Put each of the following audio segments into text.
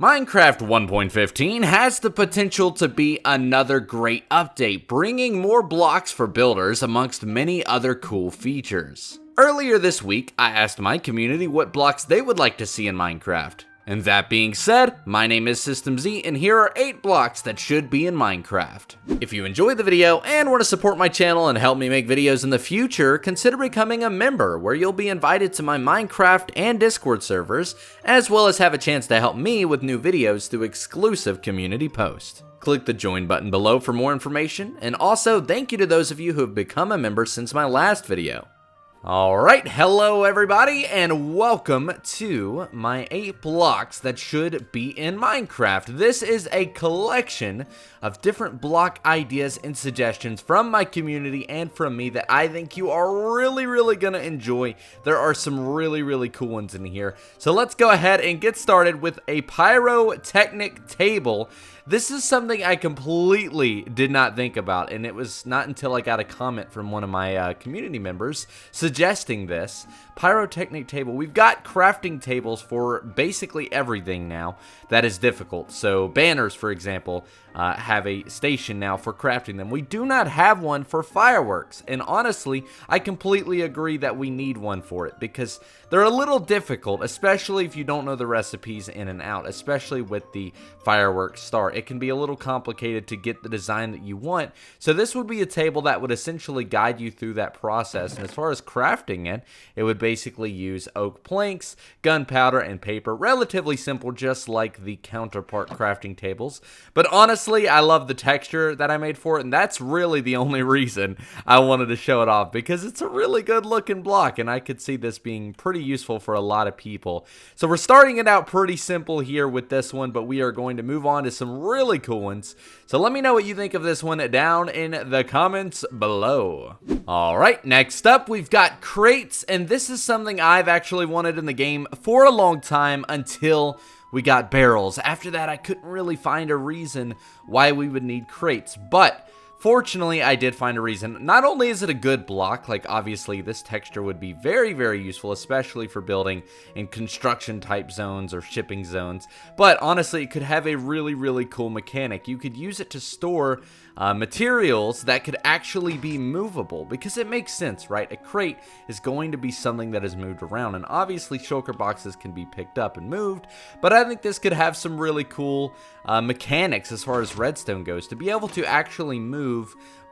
Minecraft 1.15 has the potential to be another great update, bringing more blocks for builders amongst many other cool features. Earlier this week, I asked my community what blocks they would like to see in Minecraft. And that being said, my name is SystemZ, and here are 8 blocks that should be in Minecraft. If you enjoyed the video and want to support my channel and help me make videos in the future, consider becoming a member, where you'll be invited to my Minecraft and Discord servers, as well as have a chance to help me with new videos through exclusive community posts. Click the join button below for more information, and also thank you to those of you who have become a member since my last video. Alright, hello everybody, and welcome to my 8 blocks that should be in Minecraft. This is a collection of different block ideas and suggestions from my community and from me that I think you are really gonna enjoy. There are some really cool ones in here. So let's go ahead and get started with a pyrotechnic table. This is something I completely did not think about, and it was not until I got a comment from one of my community members suggesting this. Pyrotechnic table. We've got crafting tables for basically everything now that is difficult. So banners, for example, have a station now for crafting them. We do not have one for fireworks, and honestly, I completely agree that we need one for it because they're a little difficult, especially if you don't know the recipes in and out, especially with the fireworks start. It can be a little complicated to get the design that you want, so this would be a table that would essentially guide you through that process. And as far as crafting it, it would basically use oak planks, gunpowder, and paper. Relatively simple, just like the counterpart crafting tables. But honestly, I love the texture that I made for it, and that's really the only reason I wanted to show it off, because it's a really good looking block, and I could see this being pretty useful for a lot of people. So we're starting it out pretty simple here with this one, but we are going to move on to some really cool ones. So let me know what you think of this one down in the comments below. Alright, next up we've got crates, and this is something I've actually wanted in the game for a long time until we got barrels. After that, I couldn't really find a reason why we would need crates, but fortunately, I did find a reason. Not only is it a good block, like obviously this texture would be very useful, especially for building in construction type zones or shipping zones, but honestly, it could have a really cool mechanic. You could use it to store materials that could actually be movable, because it makes sense, right? A crate is going to be something that is moved around, and obviously shulker boxes can be picked up and moved, but I think this could have some really cool mechanics as far as redstone goes, to be able to actually move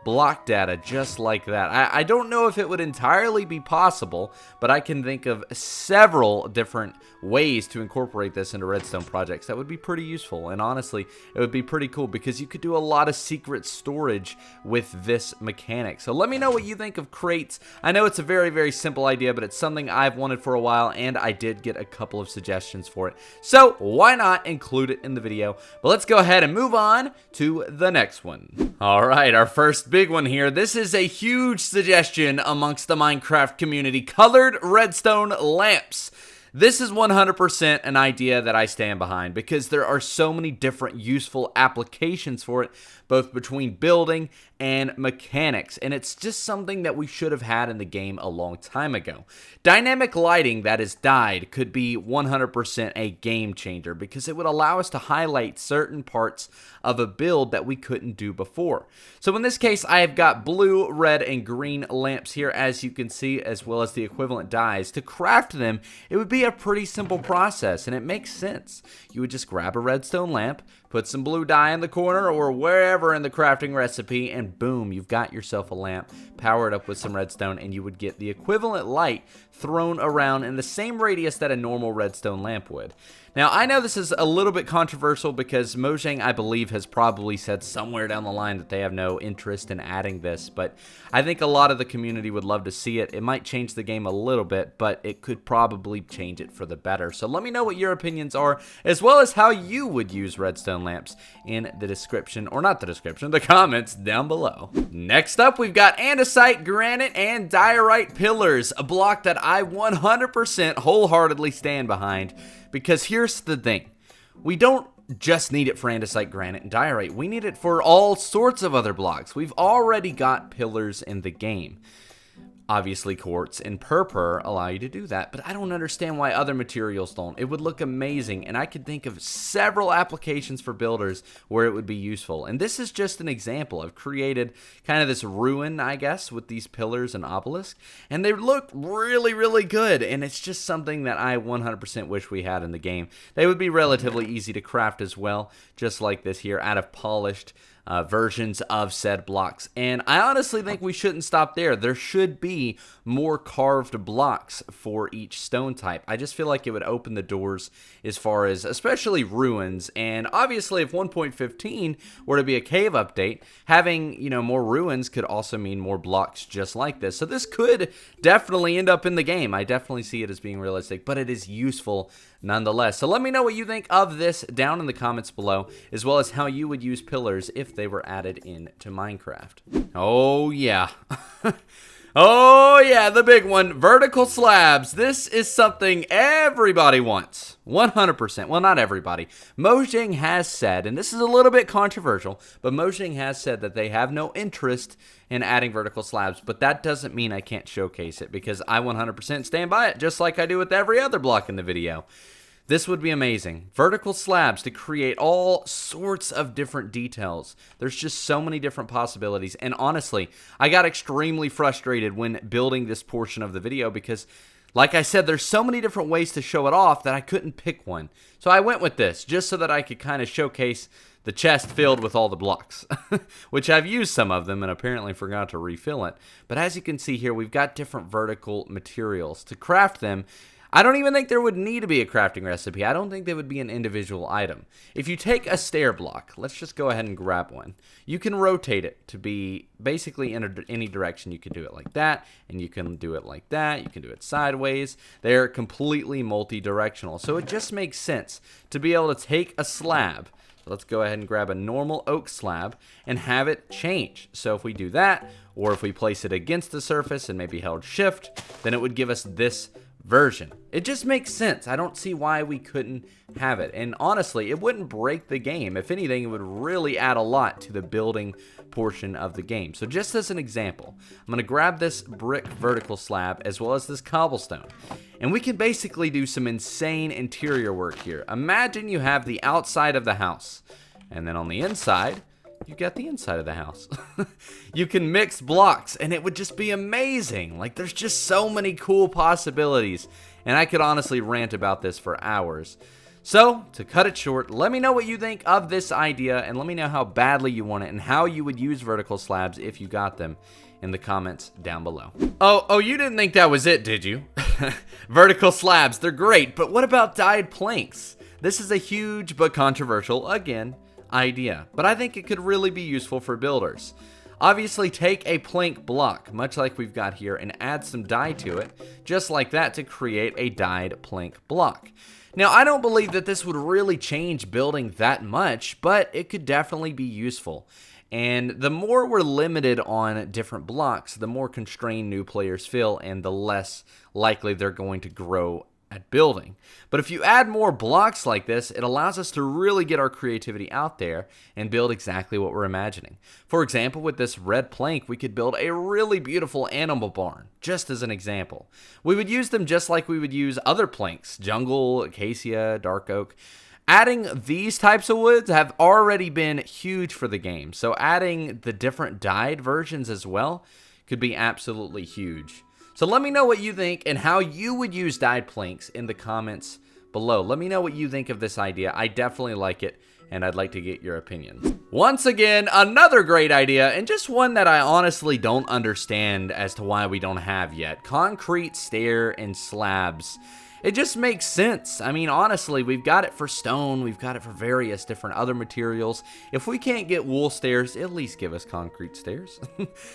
block data just like that. I don't know if it would entirely be possible, but I can think of several different ways to incorporate this into redstone projects that would be pretty useful, and honestly, it would be pretty cool because you could do a lot of secret storage with this mechanic. So let me know what you think of crates. I know it's a very simple idea, but it's something I've wanted for a while, and I did get a couple of suggestions for it. So why not include it in the video? But let's go ahead and move on to the next one. Alright, our first big one here. This is a huge suggestion amongst the Minecraft community: colored redstone lamps. This is 100% an idea that I stand behind, because there are so many different useful applications for it, both between building and mechanics, and it's just something that we should have had in the game a long time ago. Dynamic lighting that is dyed could be 100% a game changer, because it would allow us to highlight certain parts of a build that we couldn't do before. So in this case, I have got blue, red, and green lamps here, as you can see, as well as the equivalent dyes. To craft them, it would be a pretty simple process, and it makes sense. You would just grab a redstone lamp, put some blue dye in the corner or wherever in the crafting recipe, and boom, you've got yourself a lamp powered up with some redstone, and you would get the equivalent light thrown around in the same radius that a normal redstone lamp would. Now, I know this is a little bit controversial, because Mojang, I believe, has probably said somewhere down the line that they have no interest in adding this, but I think a lot of the community would love to see it. It might change the game a little bit, but it could probably change it for the better. So let me know what your opinions are, as well as how you would use redstone lamps in the description, or not the description, the comments down below. Next up, we've got andesite, granite, and diorite pillars, a block that I 100% wholeheartedly stand behind. Because here's the thing, we don't just need it for andesite, granite, and diorite. We need it for all sorts of other blocks. We've already got pillars in the game. Obviously, quartz and purpur allow you to do that, but I don't understand why other materials don't. It would look amazing, and I could think of several applications for builders where it would be useful. And this is just an example. I've created kind of this ruin, I guess, with these pillars and obelisks, and they look really, really good, and it's just something that I 100% wish we had in the game. They would be relatively easy to craft as well, just like this here, out of polished versions of said blocks. And I honestly think we shouldn't stop there. There should be more carved blocks for each stone type. I just feel like it would open the doors as far as especially ruins. And obviously if 1.15 were to be a cave update, having, you know, more ruins could also mean more blocks just like this. So this could definitely end up in the game. I definitely see it as being realistic, but it is useful nonetheless. So let me know what you think of this down in the comments below, as well as how you would use pillars if they were added into Minecraft. Oh yeah. Oh yeah, the big one, vertical slabs. This is something everybody wants. 100%. Well, not everybody. Mojang has said, and this is a little bit controversial, but Mojang has said that they have no interest in adding vertical slabs, but that doesn't mean I can't showcase it, because I 100% stand by it, just like I do with every other block in the video. This would be amazing. Vertical slabs to create all sorts of different details. There's just so many different possibilities. And honestly, I got extremely frustrated when building this portion of the video because, like I said, there's so many different ways to show it off that I couldn't pick one. So I went with this just so that I could kind of showcase the chest filled with all the blocks, which I've used some of them and apparently forgot to refill it. But as you can see here, we've got different vertical materials. To craft them, I don't even think there would need to be a crafting recipe. I don't think they would be an individual item. If you take a stair block, let's just go ahead and grab one. You can rotate it to be basically in any direction. You can do it like that, and you can do it like that. You can do it sideways. They're completely multi-directional. So it just makes sense to be able to take a slab. So let's go ahead and grab a normal oak slab and have it change. So if we do that, or if we place it against the surface and maybe held shift, then it would give us this version. It just makes sense. I don't see why we couldn't have it. And honestly, it wouldn't break the game. If anything, it would really add a lot to the building portion of the game. So just as an example, I'm going to grab this brick vertical slab as well as this cobblestone. And we can basically do some insane interior work here. Imagine you have the outside of the house, and then on the inside, you got the inside of the house. You can mix blocks and it would just be amazing. Like, there's just so many cool possibilities, and I could honestly rant about this for hours. So, to cut it short, let me know what you think of this idea, and let me know how badly you want it and how you would use vertical slabs if you got them in the comments down below. Oh, you didn't think that was it, did you? Vertical slabs, they're great, but what about dyed planks? This is a huge but controversial, again, idea, but I think it could really be useful for builders. Obviously, take a plank block, much like we've got here, and add some dye to it, just like that, to create a dyed plank block. Now, I don't believe that this would really change building that much, but it could definitely be useful. And the more we're limited on different blocks, the more constrained new players feel, and the less likely they're going to grow at building. But if you add more blocks like this, it allows us to really get our creativity out there and build exactly what we're imagining. For example, with this red plank, we could build a really beautiful animal barn, just as an example. We would use them just like we would use other planks, jungle, acacia, dark oak. Adding these types of woods have already been huge for the game, so adding the different dyed versions as well could be absolutely huge. So let me know what you think and how you would use dyed planks in the comments below. Let me know what you think of this idea. I definitely like it, and I'd like to get your opinions. Once again, another great idea, and just one that I honestly don't understand as to why we don't have yet. Concrete stair and slabs. It just makes sense. I mean, honestly, we've got it for stone, we've got it for various different other materials. If we can't get wool stairs, at least give us concrete stairs.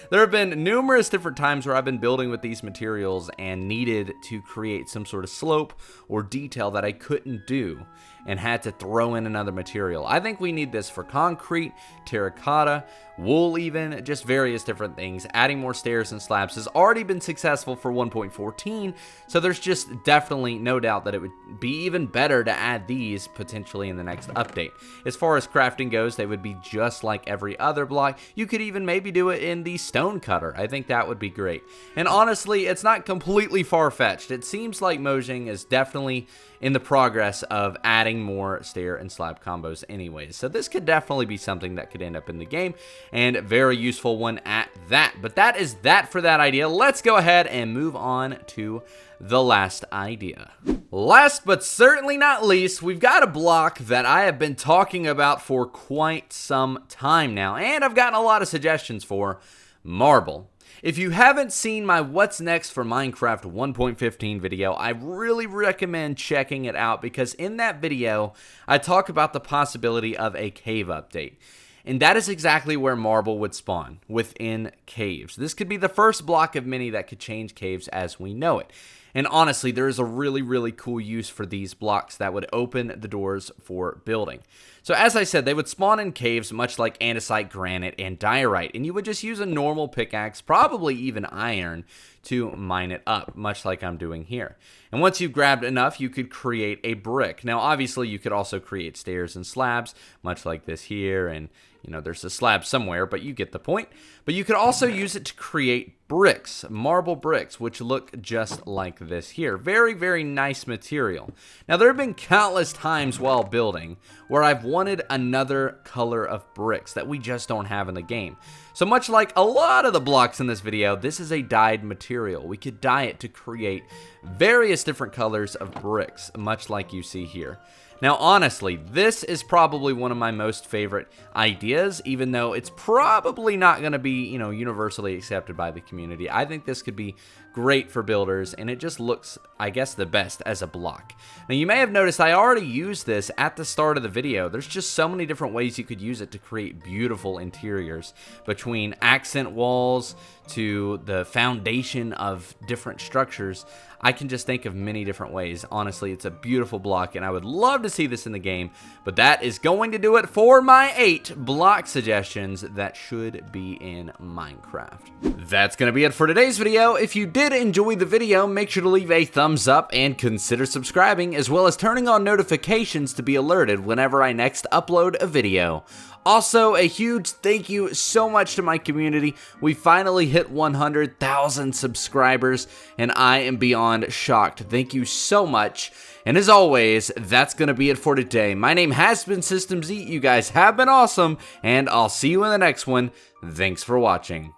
There have been numerous different times where I've been building with these materials and needed to create some sort of slope or detail that I couldn't do. and had to throw in another material. I think we need this for concrete, terracotta, wool even, just various different things. Adding more stairs and slabs has already been successful for 1.14, so there's just definitely no doubt that it would be even better to add these potentially in the next update. As far as crafting goes, they would be just like every other block. You could even maybe do it in the stone cutter. I think that would be great. And honestly, it's not completely far-fetched. It seems like Mojang is definitely in the progress of adding more stair and slab combos anyways. So this could definitely be something that could end up in the game, and a very useful one at that. But that is that for that idea. Let's go ahead and move on to the last idea. Last but certainly not least, we've got a block that I have been talking about for quite some time now, and I've gotten a lot of suggestions for: marble. If you haven't seen my What's Next for Minecraft 1.15 video, I really recommend checking it out, because in that video, I talk about the possibility of a cave update. And that is exactly where marble would spawn, within caves. This could be the first block of many that could change caves as we know it. And honestly, there is a really cool use for these blocks that would open the doors for building. So as I said, they would spawn in caves much like andesite, granite, and diorite. And you would just use a normal pickaxe, probably even iron, to mine it up, much like I'm doing here. And once you've grabbed enough, you could create a brick. Now, obviously, you could also create stairs and slabs, much like this here, and you know, there's a slab somewhere, but you get the point. But you could also use it to create bricks, marble bricks, which look just like this here. Very nice material. Now, there have been countless times while building where I've wanted another color of bricks that we just don't have in the game. So much like a lot of the blocks in this video, this is a dyed material. We could dye it to create various different colors of bricks, much like you see here. Now, honestly, this is probably one of my most favorite ideas, even though it's probably not going to be, you know, universally accepted by the community. I think this could be great for builders, and it just looks, I guess, the best as a block. Now, you may have noticed I already used this at the start of the video. There's just so many different ways you could use it to create beautiful interiors, between accent walls to the foundation of different structures. I can just think of many different ways. Honestly, it's a beautiful block, and I would love to see this in the game. But that is going to do it for my 8 block suggestions that should be in Minecraft. That's going to be it for today's video. If you did enjoy the video, make sure to leave a thumbs up and consider subscribing, as well as turning on notifications to be alerted whenever I next upload a video. Also, a huge thank you so much to my community. We finally hit 100,000 subscribers, and I am beyond shocked. Thank you so much. And as always, that's going to be it for today. My name has been Systemz. You guys have been awesome, and I'll see you in the next one. Thanks for watching.